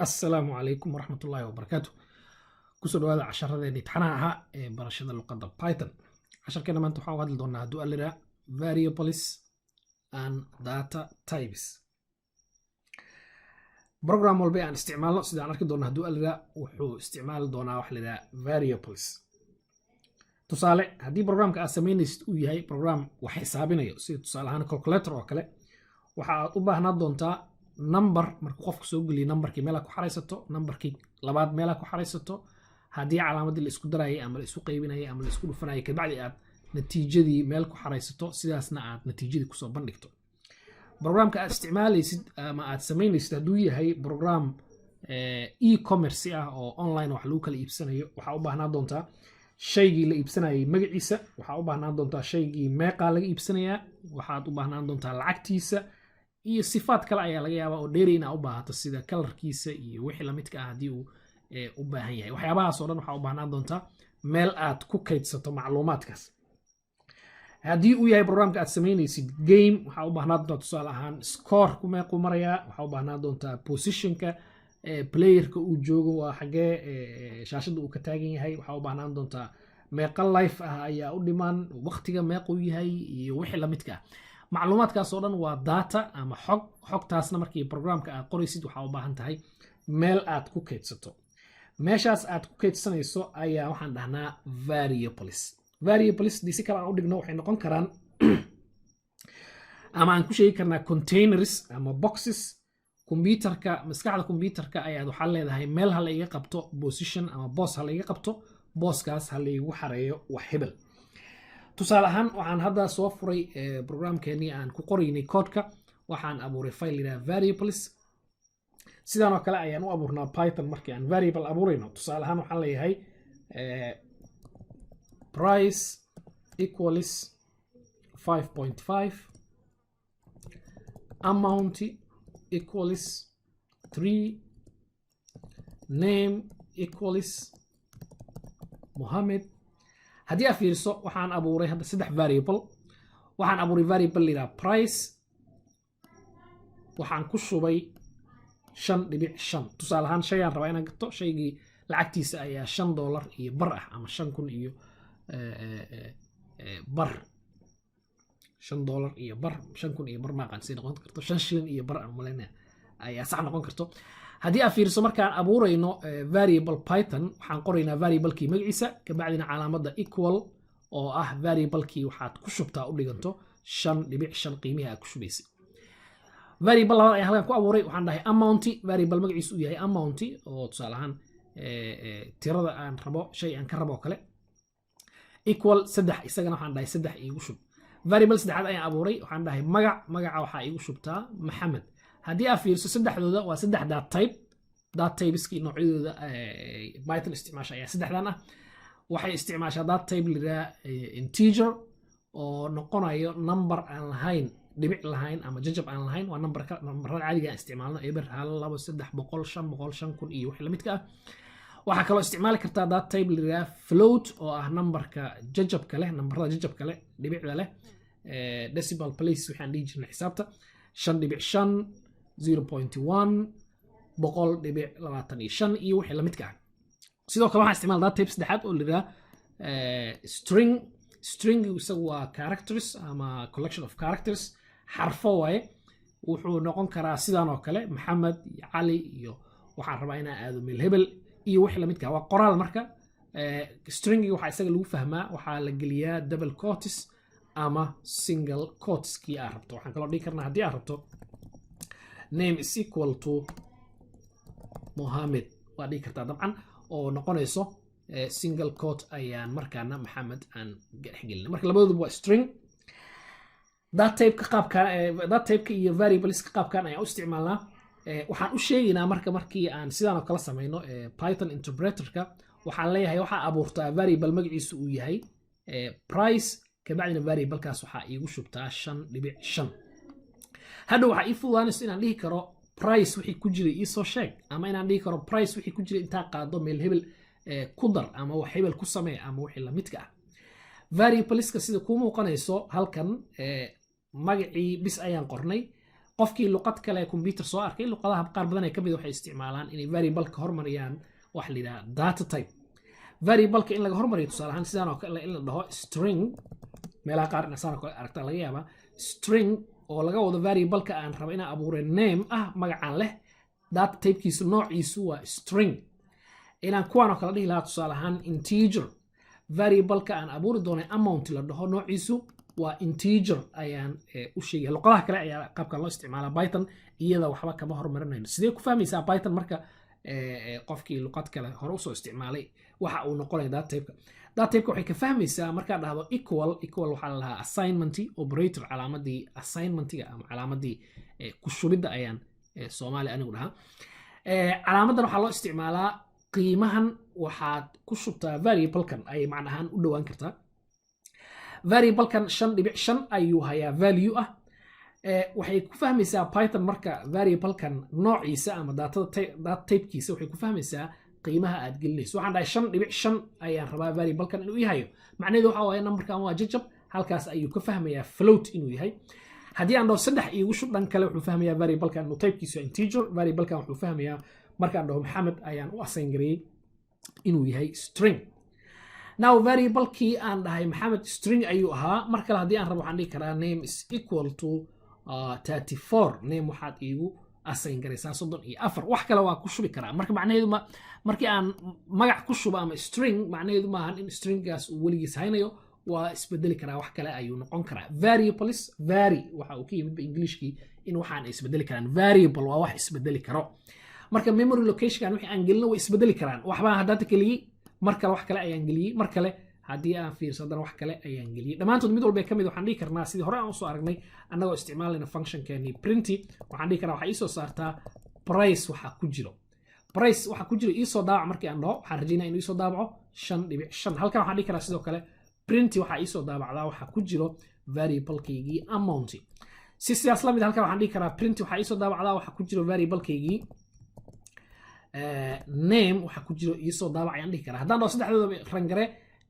السلام عليكم ورحمة الله وبركاته. كسر هذا عشرة ذي تحناها برشة اللغة بايثون. عشان كده ما انتو حاول دونا هدو اللي variables and data types. برنامج والبيع عن استعماله سيدا عن أركض دونا هدو اللي وحو استعمال دونا وحلا variables. تصالح هدي برنامج كأسمين يستوي هاي برنامج وحسابنا يصير تصالح هنا calculator وكله وحأطبها ندونتا number marka qofku soo galiyo numberkii meel ku xareysato numberkii labaad meel ku xareysato hadii calaamadii la isku darayay ama la isku qaybinayay ama la isku dhufanayay ka bacdi aad natiijadii meel ku xareysato sidaasna aad natiijadii ku soo bandhigto barnaamijka aad isticmaalaysid ama aad sameynaysid haduu yahay program e-commerce ah oo online wax lagu kala iibsanayo waxa u baahnaa doontaa shaygii la iibsanayay magaciisa waxa u baahnaa doontaa shaygii meeqa laga iibsanayaa waxaad u baahnaa doontaa lacagtiisa iyo sifaad kale ayaa laga yaabaa oo dheerayna u baahato sida colorkiisa iyo wixii la midka ah hadii uu u baahan yahay waxyaabahaas oo dhan waxa u baahnaan doontaa meel aad ku kaydsato macluumaadkaas hadii uu yahay barnaamijka aad sameynaysid game waxa u baahnaan doontaa tusaale ahaan score ku meequu marayaa waxa u baahnaan doontaa positionka playerka uu joogo waa xagee shaashada uu ka taagan yahay waxa u baahnaan doontaa meeqa life ah ayaa u dhiman waqtiga meequu yahay iyo wixii la midka ah macluumaadkaas oo dhan waa data ama xogtaasna markii programka aad qoraysid waxa u baahan tahay meel aad ku kaydsato meeshaas aad ku kaydsanayso ayaa waxaan dhahnaa variables si kale aan u dhigno waxay noqon karaan ama aan ku sheegi karnaa containers ama boxes computerka maskaxda computerka ayaad waxaa leedahay meel ha la iga qabto position ama boss ha la iga qabto bosskaas ha la igu xareeyo wax hebel tusaale ahaan waxaan hadda soo furay programkeennii aan ku qoraynay codeka waxaan abuuray file yidhaha variables sidaan oo kale ayaan u abuurnaa python markii aan variable abuurayno tusaale ahaan waxaan leeyahay price equals 5.5 amount equals 3 name equals Mohammed haddii aad fiiriso waxaan abuuray hadda saddex variable waxaan abuuray variable la yiraahdo price waxaan ku shubay 5.5 tusaale ahaan shay aan rabaa inaan gato shaygii lacagtiisa ayaa $5 iyo bar ah ama 5,000 iyo bar $5 iyo bar 5,000 iyo bar ma aqaan si noqon karto 5 shilin iyo bar aan malaynaa ayaa sax noqon karto haddii aad fiiriso markaan abuurayno variable python waxaan qoraynaa variablekii magaciisa ka bacdina calaamadda equal oo ah variablekii waxaad ku shubtaa u dhiganto 5.5 qiimihi aad ku shubaysay variable labaad ayaan halkan ku abuuray waxaan dhahay amount variable magaciisu uu yahay amount oo tusaale ahaan tirada aan rabo shay aan ka rabo oo kale equal 3 isagana waxaan dhahay 3 iigu shub variable saddexaad ayaan abuuray waxaan dhahay magaca waxaa iigu shubtaa Maxamed haddii aad fiiriso saddexdooda waa saddex data typeski noocyadooda python isticmaasha ayaa saddexdan ah waxay isticmaashaa data type lira integer oo noqonayo number aan lahayn dhibic lahayn ama jajab aan lahayn waa numberada caadiga aan isticmaalno eber 1 2 3 100 500 5,000 iyo wixii la midka ah waxaa kaloo isticmaali kartaa data type lira float oo ah numberka jajabka leh numberada jajabka leh dhibicda leh decimal place waxaan dhihi jirnay xisaabta 5.5 0.1 100.25 iyo wixii la midka ah sidoo kale waxaan isticmaal data type saddexaad oo la yiraahdo string isagu waa characters ama collection of characters xarfo waaye wuxuu noqon karaa sidaan oo kale Maxamed iyo Cali iyo waxaan rabaa inaan aado meel hebel iyo wixii la midka ah waa qoraal marka string waxa isaga lagu fahmaa waxaa la geliyaa double quotes ama single quotes kii aad rabto waxaan kaloo dhigi karnaa haddii aad rabto name is equal to Mohammed waa dhigi kartaa dabcan oo noqonayso single quote ayaan markaana Maxamed aan gelin marka labadooduba waa string data type iyo variables qaabkan ayaan u isticmaalnaa waxaan u sheegaynaa markii aan sidaan oo kala sameeyno Python interpreterka waxaan leeyahay waxa abuurtaa variable magaciisu uu yahay price ka bacdina variablekaas waxa iigu shubtaa 5.5 hadda waxa ii fududaanayso inaan dhihi karo price wixii ku jiray ii soo sheeg ama inaan dhihi karo price wixii ku jiray inta qaado meel hebel ku dar ama wax hebel ku samee ama wixii la midka ah variableska sida ku muuqanayso halkan magacii bis ayaan qornay qofkii luqad kale computer soo arkay luqadaha qaar badan ee kamid waxay isticmaalaan inay variable-ka hormariyaan wax la yiraahdo data type variable-ka in laga hormariyo tusaale ahaan sidaan oo kale in la dhaho string meelaha qaar inaan saan kale aragtaa laga yaabaa string oo laga wado variable-ka aan rabo inaan abuuro name ah magacaan leh data type-kiisu noociisu waa string inaan kuwaan oo kale dhihi lahaa tusaale ahaan integer variable-ka aan abuuri doonay amount la dhaho noociisu waa integer ayaan u sheegay luqadaha kale ayaa qaabkan loo isticmaalaa python iyada waxba kama hormarinayno sidee ku fahmaysaa python marka qofkii luqad kale hore usoo isticmaalay waxa uu noqonaya data type-ka waxay ka fahmaysaa markaa dhahdo equal waxaa la lahaa assignment operator calaamadii assignmentiga ama calaamadii ku shubidda ayaan soomaali anigu dhahaa calaamadan waxaa loo isticmaalaa qiimahan waxaad ku shubtaa variable-kan ayay macnahaan u dhowaan kartaa variable-kan 5.5 ayuu hayaa value ah waxay ku fahmaysaa python marka variable-kan noociisa ama data type-kiisa waxay ku fahmaysaa qiimaha aad gelinayso waxaan dhahay 5.5 ayaan rabaa variable-kan inuu yahay macnaheedu waxa waaye numberkan waa jajab halkaas ayuu ka fahmayaa float inuu yahay haddii aan dhaho 3 iigu shub dhan kale wuxuu fahmayaa variable-kan inuu type-kiisu integer variable-kan wuxuu fahmayaa markaan dhaho maxamed ayaan u assign gareeyay inuu yahay string now variable-kii aan dhahay maxamed string ayuu ahaa mar kale haddii aan rabo waxaan dhihi karaa name is equal to 34 name waxaad iigu assign garaysaa 34 wax kale waa ku shubi karaa marka macnaheedu markii aan magac ku shubo ama string macnaheedu maahan in stringgaas uu weligiis haynayo waa isbedeli karaa wax kale ayuu noqon karaa variables vary waxa uu ka yimid Englishkii in waxaan isbedeli karaan variable waa wax isbedeli karo marka memory location wixii aan gelino way isbedeli karaan waxba hadda keliyay mar kale wax kale ayaan geliyay mar kale haddii aan fiirsadana wax kale ayaan geliyay dhammaantood mid walba ka mid waxaan dhihi karnaa sidii hore aan usoo aragnay annagoo isticmaalayna functionkeeni printy waxaan dhihi karaa waxaa iisoo saartaa price waxa ku jiro iisoo daabac markii aan dhaho waxaan rajaynaa inuu iisoo daabaco 5.5 halkan waxaan dhihi karaa sidoo kale printy waxaa iisoo daabacdaa waxa ku jiro variable-kaygii amount si sidaas la mid halkan waxaan dhihi karaa printy waxaa iisoo daabacdaa waxa ku jiro variable-kaygii name waxa ku jiro iisoo daabac ayaan dhihi karaa haddaan dhaho saddexdooda rangare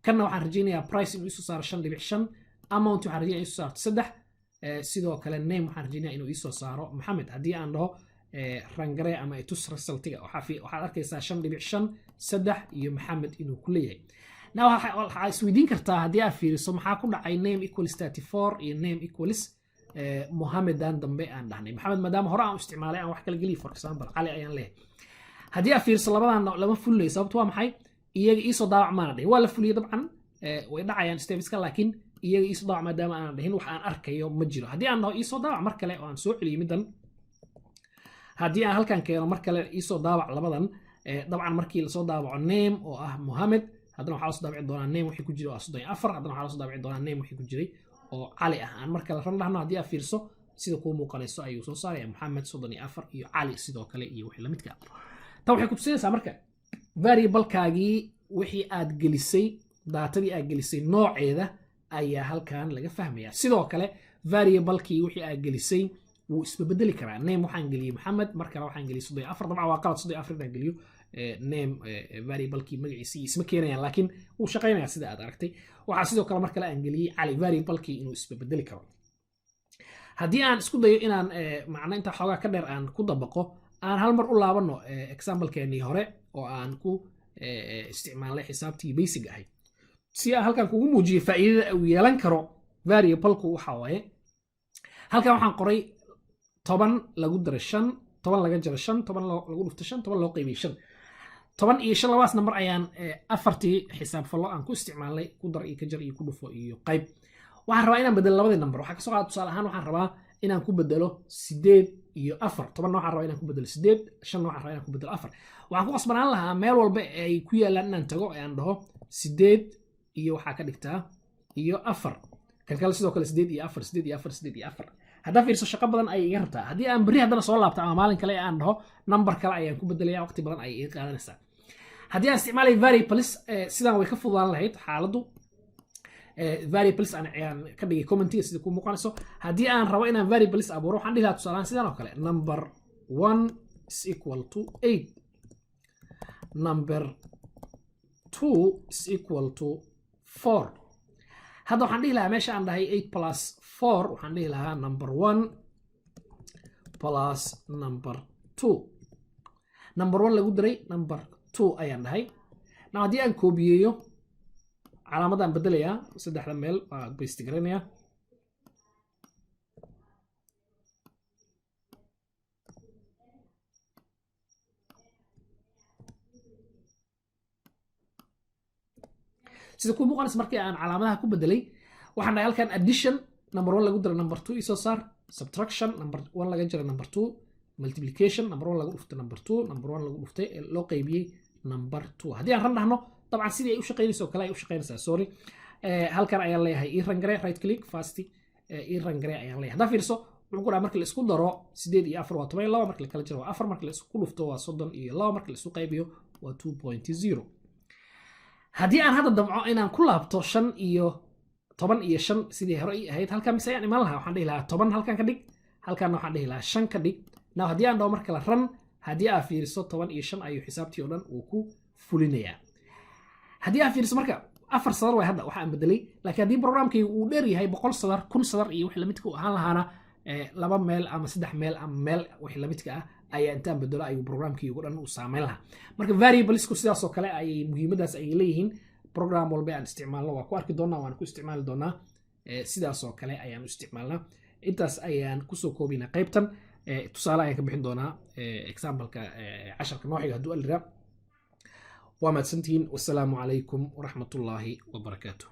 kanna waxaan rajaynayaa price inuu iisoo saaro 5.5 amount waxaan rajaynaya iisoo saarto 3 sidoo kale name waxaan rajaynaya inuu iisoo saaro maxamed haddii aan dhaho rangare ama itus resultiga waxaad arkaysaa 5.5 3 iyo maxamed inuu ku leeyahay now waxaa isweydiin kartaa haddii aad fiiriso maxaa ku dhacay name equals 34 iyo name equals mohamedan dambe aan dhahnay maxamed maadaama hore aan u isticmaalay aan wax kala geliy for example cali ayaan leeyahay haddii aad fiiriso labadan lama fulinayo sababtu waa maxay iyaga iisoo daabac maana dhihin waa la fuliyay dabcan way dhacayaan stepeska laakiin iyaga iisoo daabac maadaama aanan dhihin wax aan arkayo ma jiro haddii aan dhaho iisoo daabac mar kale oo aan soo celiyay middan haddii aan halkan keeno mar kale iisoo daabac labadan dabcan markii lasoo daabaco name oo ah mohamed haddana waxaa lasoo daabici doonaa name wixii ku jiro waa 34 haddana waxaa lasoo daabici doonaa name wixii ku jiray oo cali ah aan mar kale ran dhahno haddii aad fiirso sida kuu muuqanayso ayuu soo saaraya mohamed 34 iyo cali sidoo kale iyo wixii la midka tan waxay ku tusinaysaa marka variable-kaagii wixii aad gelisay daatadii aad gelisay nooceeda ayaa halkan laga fahmayaa sidoo kale variable-kii wixii aad gelisay wuu isbedeli karaa name waxaan geliyay maxamed mar kale waxaan geliyay 34 dabcan waa qalad 34 inaan geliyo name variable-kii magaciisa isma keenayaan laakiin wuu shaqaynayaa sida aad aragtay waxaa sidoo kale mar kale aan geliyay cali variable-kii inuu isbedeli karo haddii aan isku dayo inaan macna inta xoogaa ka dheer aan ku dabaqo aan hal mar u laabano example-keenii hore oo aan ku isticmaalay xisaabtii basic ahayd si aan halkan kugu muujiyo faa'iidada uu yeelan karo variable-ku waxa waaye halkan waxaan qoray 10 lagu daro 5 10 laga jaro 5 10 lagu dhufto 5 10 loo qaybiyay 5 10 iyo 5 labaas number ayaan afartii xisaab fallo aan ku isticmaalay ku dar iyo ka jar iyo ku dhufo iyo qayb waxaan rabaa inaan bedelo labadii number waxa ka soo qaad tusaale ahaan waxaan rabaa inaan ku bedelo 8 iyo 4 10 waxaan rabaa inaan ku bedelo 8 5 waxaan rabaa inaan ku bedelo 4 waxaan ku qasbanaan lahaa meel walba ay ku yaalaan inaan tago aan dhaho 8 iyo waxa ka dhigtaa iyo 4 kan kale sidoo kale 8 iyo 4 8 iyo 4 8 iyo 4 hadda fiirso shaqo badan ay iga rabtaa haddii aan bari haddana soo laabto ama maalin kale aan dhaho number kale ayaan ku bedelayaa waqti badan ay iga qaadanaysaa haddii aan isticmaalay variables sidaan way ka fududaan lahayd xaaladdu variables aan ka dhigay commentiga sida ku muuqanayso haddii aan rabo inaan variables abuuro waxaan dhihi lahaa tusaale sidaan oo kale number 1 is equal to 8 number 2 is equal to 4 هذا waxaan dhihi lahaa meesha aan dhahay 8 plus 4 waxaan dhihi lahaa number 1 plus number 2 number 1 lagu daray number 2 ayaan dhahay now haddii aan koobiyeeyo calaamadan bedelayaa saddexda meel waa paste garanayaa sida ku muuqanaysa markii aan calaamadaha ku bedelay waxaan dhahay halkan addition number 1 lagu daray number 2 isoo saar subtraction number 1 laga jira number 2 multiplication number 1 lagu dhuftay number 2 number 1 lagu dhuftay loo qaybiyay number 2 haddii aan ran dhahno طبعا sidii ay u shaqeynayso kale ay u shaqeynaysaa sorry halkan ayaan leeyahay ii rangare right click fast ii rangare ayaan leeyahay hadaa fiirso wuxuu ku dhahay markii la isku daro 8 iyo 4 waa 12 markii la kala jiro waa 4 markii la isku dhufto waa 32 markii la isku qaybiyo waa 2.0 haddii aan hadda damco inaan ku laabto 5 iyo 10 iyo 5 sidii hore ay ahayd halkan mise ayaan iman lahaa waxaan dhihi lahaa 10 halkan ka dhig halkan waxaan dhihi lahaa 5 ka dhig now haddii aan dhaho marka la ran haddii aad fiiriso 10 iyo 5 ayuu xisaabtii oo dhan uu ku fulinayaa haddii aad fiiriso marka 4 sadar way hadda waxa aan bedelay laakiin haddii programkii uu dheer yahay 100 sadar 1000 sadar iyo wixii la midka u ahaan lahaana laba meel ama saddex meel ama meel wixii la midka ah ayaa intaan bedelo ayuu programkii ugu dhan u saameyn lahaa marka variablesku sidaas oo kale ayay muhiimadaas ay leeyihiin program walba aan isticmaalno waa ku arki doonaa waan ku isticmaali doonaa sidaas oo kale ayaan u isticmaalnaa intaas ayaan kusoo koobinaa qaybtan tusaale ayaan ka bixin doonaa exampleka casharka nooxiga hadduu alira وما تسنتين والسلام عليكم ورحمة الله وبركاته.